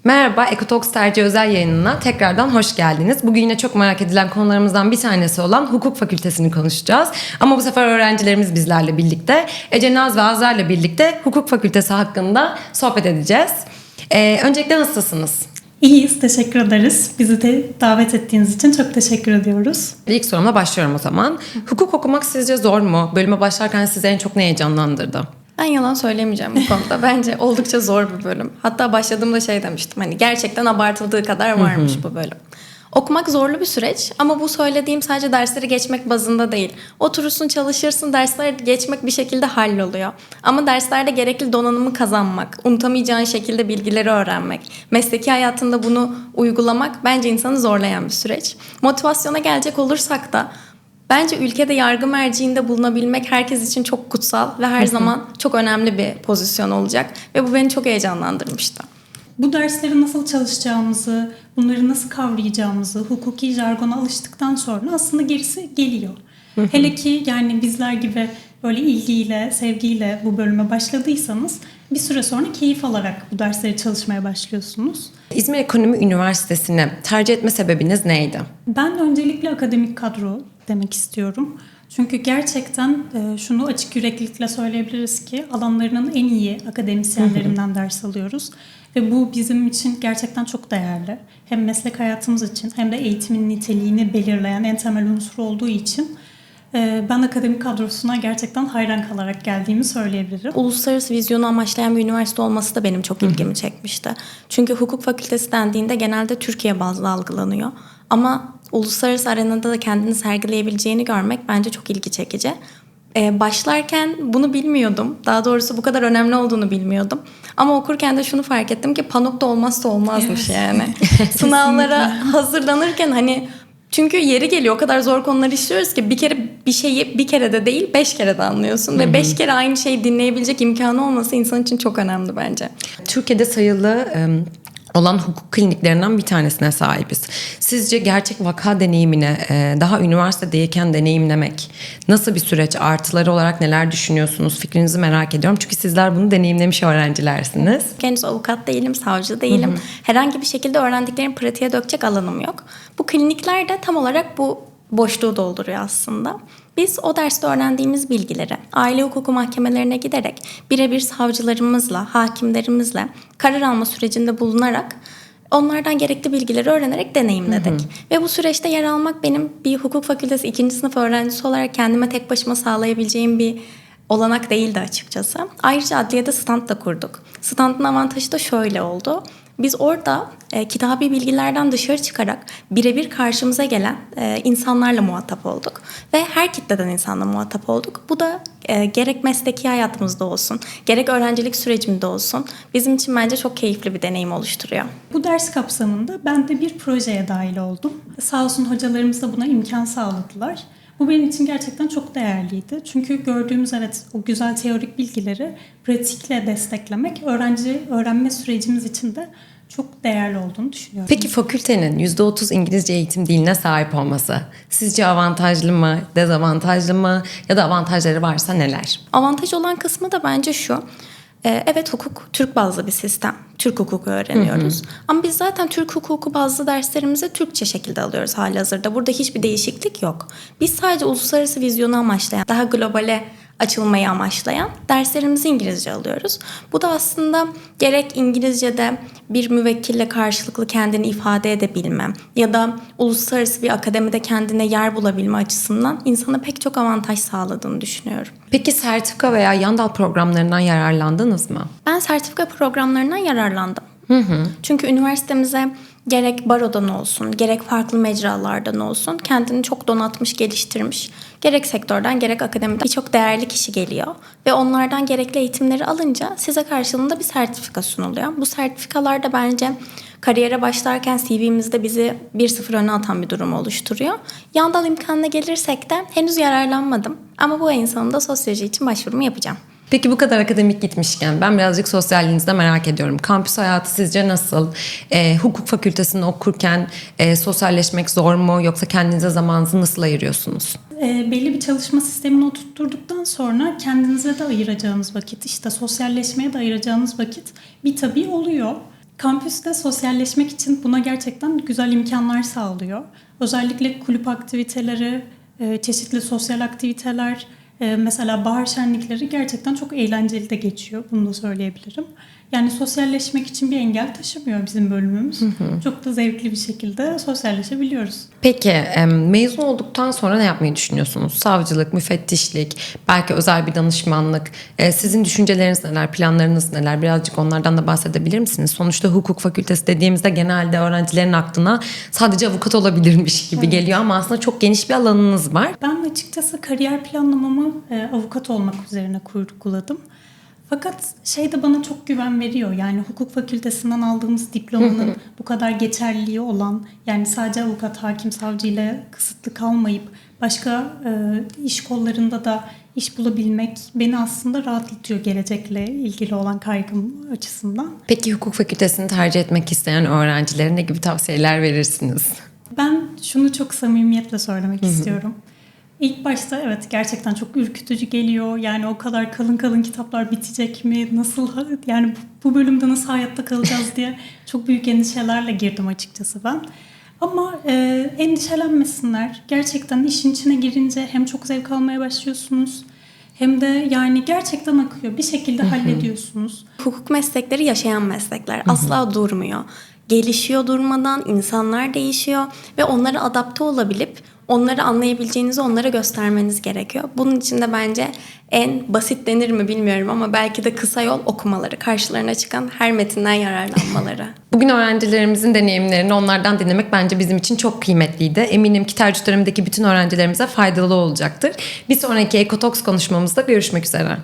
Merhaba, Ekotalks Tercih özel yayınına tekrardan hoş geldiniz. Bugün yine çok merak edilen konularımızdan bir tanesi olan hukuk fakültesini konuşacağız. Ama bu sefer öğrencilerimiz bizlerle birlikte, Ece Naz ve Azra'yla birlikte hukuk fakültesi hakkında sohbet edeceğiz. Öncelikle nasılsınız? İyiyiz, teşekkür ederiz. Bizi de davet ettiğiniz için çok teşekkür ediyoruz. İlk sorumla başlıyorum o zaman. Hukuk okumak sizce zor mu? Bölüme başlarken sizi en çok ne heyecanlandırdı? Ben yalan söylemeyeceğim bu konuda. Bence oldukça zor bir bölüm. Hatta başladığımda şey demiştim. Hani gerçekten abartıldığı kadar varmış bu bölüm. Okumak zorlu bir süreç ama bu söylediğim sadece dersleri geçmek bazında değil. Oturursun, çalışırsın, dersleri geçmek bir şekilde halloluyor. Ama derslerde gerekli donanımı kazanmak, unutamayacağın şekilde bilgileri öğrenmek, mesleki hayatında bunu uygulamak bence insanı zorlayan bir süreç. Motivasyona gelecek olursak da bence ülkede yargı merciinde bulunabilmek herkes için çok kutsal ve her zaman çok önemli bir pozisyon olacak. Ve bu beni çok heyecanlandırmıştı. Bu dersleri nasıl çalışacağımızı, bunları nasıl kavrayacağımızı, hukuki jargona alıştıktan sonra aslında gerisi geliyor. Hele ki yani bizler gibi böyle ilgiyle, sevgiyle bu bölüme başladıysanız bir süre sonra keyif alarak bu dersleri çalışmaya başlıyorsunuz. İzmir Ekonomi Üniversitesi'ni tercih etme sebebiniz neydi? Ben öncelikle akademik kadro demek istiyorum. Çünkü gerçekten şunu açık yüreklilikle söyleyebiliriz ki alanlarının en iyi akademisyenlerinden ders alıyoruz. Ve bu bizim için gerçekten çok değerli. Hem meslek hayatımız için hem de eğitimin niteliğini belirleyen en temel unsur olduğu için ben akademik kadrosuna gerçekten hayran kalarak geldiğimi söyleyebilirim. Uluslararası vizyonu amaçlayan bir üniversite olması da benim çok ilgimi çekmişti. Çünkü hukuk fakültesi dendiğinde genelde Türkiye bazlı algılanıyor. Ama uluslararası arenada da kendini sergileyebileceğini görmek bence çok ilgi çekici. Başlarken bunu bilmiyordum. Daha doğrusu bu kadar önemli olduğunu bilmiyordum. Ama okurken de şunu fark ettim ki PANOK'ta olmazsa olmazmış yani. Sınavlara hazırlanırken hani çünkü yeri geliyor o kadar zor konular işliyoruz ki bir kere bir şeyi bir kere de değil 5 kere de anlıyorsun. Ve 5 kere aynı şeyi dinleyebilecek imkanı olması insan için çok önemli bence. Türkiye'de sayılı olan hukuk kliniklerinden bir tanesine sahibiz. Sizce gerçek vaka deneyimini daha üniversitedeyken deneyimlemek nasıl bir süreç? Artıları olarak neler düşünüyorsunuz? Fikrinizi merak ediyorum. Çünkü sizler bunu deneyimlemiş öğrencilersiniz. Henüz avukat değilim, savcı değilim. Herhangi bir şekilde öğrendiklerimi pratiğe dökecek alanım yok. Bu klinikler de tam olarak bu boşluğu dolduruyor aslında. Biz o derste öğrendiğimiz bilgileri aile hukuku mahkemelerine giderek birebir savcılarımızla, hakimlerimizle karar alma sürecinde bulunarak onlardan gerekli bilgileri öğrenerek deneyimledik. Ve bu süreçte yer almak benim bir hukuk fakültesi 2. sınıf öğrencisi olarak kendime tek başıma sağlayabileceğim bir olanak değildi açıkçası. Ayrıca adliyede stand da kurduk. Standın avantajı da şöyle oldu. Biz orada kitabi bilgilerden dışarı çıkarak birebir karşımıza gelen insanlarla muhatap olduk. Ve her kitleden insanla muhatap olduk. Bu da gerek mesleki hayatımızda olsun, gerek öğrencilik sürecimde olsun bizim için bence çok keyifli bir deneyim oluşturuyor. Bu ders kapsamında ben de bir projeye dahil oldum. Sağ olsun hocalarımız da buna imkan sağladılar. Bu benim için gerçekten çok değerliydi. Çünkü gördüğümüz o güzel teorik bilgileri pratikle desteklemek öğrenme sürecimiz için de çok değerli olduğunu düşünüyorum. Peki fakültenin %30 İngilizce eğitim diline sahip olması sizce avantajlı mı, dezavantajlı mı ya da avantajları varsa neler? Avantaj olan kısmı da bence şu. Evet hukuk Türk bazlı bir sistem. Türk hukuku öğreniyoruz. Ama biz zaten Türk hukuku bazlı derslerimizi Türkçe şekilde alıyoruz halihazırda. Burada hiçbir değişiklik yok. Biz sadece uluslararası vizyonu amaçlayan, daha globale açılmayı amaçlayan derslerimizi İngilizce alıyoruz. Bu da aslında gerek İngilizce'de bir müvekkille karşılıklı kendini ifade edebilme ya da uluslararası bir akademide kendine yer bulabilme açısından insana pek çok avantaj sağladığını düşünüyorum. Peki sertifika veya yan dal programlarından yararlandınız mı? Ben sertifika programlarından yararlandım. Çünkü üniversitemize gerek barodan olsun, gerek farklı mecralardan olsun kendini çok donatmış, geliştirmiş. Gerek sektörden gerek akademiden birçok değerli kişi geliyor. Ve onlardan gerekli eğitimleri alınca size karşılığında bir sertifika sunuluyor. Bu sertifikalar da bence kariyere başlarken CV'mizde bizi 1-0 öne atan bir durum oluşturuyor. Yan dal imkanına gelirsek de henüz yararlanmadım. Ama bu ayın sonunda sosyoloji için başvurumu yapacağım. Peki bu kadar akademik gitmişken ben birazcık sosyalliğinizi de merak ediyorum. Kampüs hayatı sizce nasıl? Hukuk fakültesini okurken sosyalleşmek zor mu? Yoksa kendinize zamanınızı nasıl ayırıyorsunuz? Belli bir çalışma sistemini oturtturduktan sonra kendinize de ayıracağınız vakit, işte sosyalleşmeye de ayıracağınız vakit bir tabii oluyor. Kampüste sosyalleşmek için buna gerçekten güzel imkanlar sağlıyor. Özellikle kulüp aktiviteleri, çeşitli sosyal aktiviteler, mesela bahar şenlikleri gerçekten çok eğlenceli de geçiyor. Bunu da söyleyebilirim. Yani sosyalleşmek için bir engel taşımıyor bizim bölümümüz. Çok da zevkli bir şekilde sosyalleşebiliyoruz. Peki mezun olduktan sonra ne yapmayı düşünüyorsunuz? Savcılık, müfettişlik, belki özel bir danışmanlık. Sizin düşünceleriniz neler, planlarınız neler? Birazcık onlardan da bahsedebilir misiniz? Sonuçta hukuk fakültesi dediğimizde genelde öğrencilerin aklına sadece avukat olabilirmiş gibi geliyor ama aslında çok geniş bir alanınız var. Ben açıkçası kariyer planlamamı avukat olmak üzerine kurguladım. Fakat şey de bana çok güven veriyor. Yani hukuk fakültesinden aldığımız diplomanın bu kadar geçerliliği olan, yani sadece avukat, hakim, savcı ile kısıtlı kalmayıp başka iş kollarında da iş bulabilmek beni aslında rahatlatıyor gelecekle ilgili olan kaygım açısından. Peki hukuk fakültesini tercih etmek isteyen öğrencilere ne gibi tavsiyeler verirsiniz? Ben şunu çok samimiyetle söylemek istiyorum. İlk başta evet gerçekten çok ürkütücü geliyor. Yani o kadar kalın kalın kitaplar bitecek mi? Nasıl, yani bu bölümde nasıl hayatta kalacağız diye çok büyük endişelerle girdim açıkçası ben. Ama endişelenmesinler. Gerçekten işin içine girince hem çok zevk almaya başlıyorsunuz hem de yani gerçekten akıyor. Bir şekilde hallediyorsunuz. Hukuk meslekleri yaşayan meslekler. Asla durmuyor. Gelişiyor durmadan, insanlar değişiyor ve onlara adapte olabilip onları anlayabileceğinizi onlara göstermeniz gerekiyor. Bunun için de bence en basit denir mi bilmiyorum ama belki de kısa yol okumaları, karşılarına çıkan her metinden yararlanmaları. Bugün öğrencilerimizin deneyimlerini onlardan dinlemek bence bizim için çok kıymetliydi. Eminim ki tercih dönemindeki bütün öğrencilerimize faydalı olacaktır. Bir sonraki Ekotoks konuşmamızda görüşmek üzere.